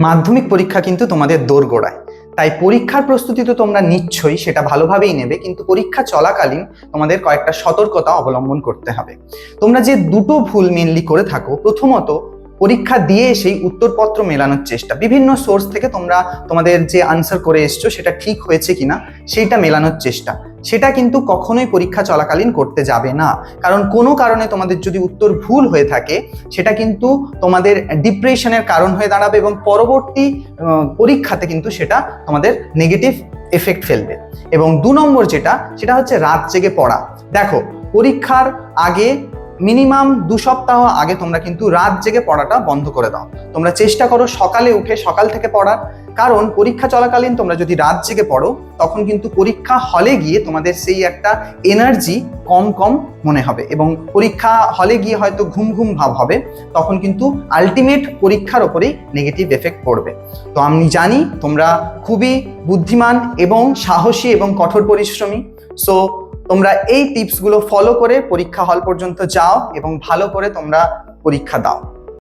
মাধ্যমিক পরীক্ষা কিন্তু তোমাদের দোরগোড়ায়, তাই পরীক্ষার প্রস্তুতি তো তোমরা নিচ্ছই, সেটা ভালোভাবেই নেবে, কিন্তু পরীক্ষা চলাকালীন তোমাদের কয়েকটা সতর্কতা অবলম্বন করতে হবে। তোমরা যে দুটো ভুল মেনলি করে থাকো, প্রথমত পরীক্ষা দিয়ে এসেই উত্তরপত্র মেলানোর চেষ্টা, বিভিন্ন সোর্স থেকে তোমরা তোমাদের যে আনসার করে এসছো সেটা ঠিক হয়েছে কিনা সেইটা মেলানোর চেষ্টা, সেটা কিন্তু কখনোই পরীক্ষা চলাকালীন করতে যাবে না। কারণ কোনো কারণে তোমাদের যদি উত্তর ভুল হয়ে থাকে সেটা কিন্তু তোমাদের ডিপ্রেশনের কারণ হয়ে দাঁড়াবে এবং পরবর্তী পরীক্ষাতে কিন্তু সেটা তোমাদের নেগেটিভ এফেক্ট ফেলবে। এবং 2 নম্বর সেটা হচ্ছে রাত জেগে পড়া। দেখো, পরীক্ষার আগে মিনিমাম 2 সপ্তাহ আগে তোমরা কিন্তু রাত জেগে পড়াটা বন্ধ করে দাও। তোমরা চেষ্টা করো সকালে উঠে সকাল থেকে পড়ার, কারণ পরীক্ষা চলাকালীন তোমরা যদি রাত জেগে পড়ো তখন কিন্তু পরীক্ষা হলে গিয়ে তোমাদের সেই একটা এনার্জি কম কম মনে হবে এবং পরীক্ষা হলে গিয়ে হয়তো ঘুম ঘুম ভাব হবে, তখন কিন্তু আলটিমেট পরীক্ষার ওপরেই নেগেটিভ এফেক্ট পড়বে। তো আমি জানি তোমরা খুবই বুদ্ধিমান এবং সাহসী এবং কঠোর পরিশ্রমী, সো তোমরা এই টিপসগুলো ফলো করে পরীক্ষা হল পর্যন্ত যাও এবং ভালো করে তোমরা পরীক্ষা দাও।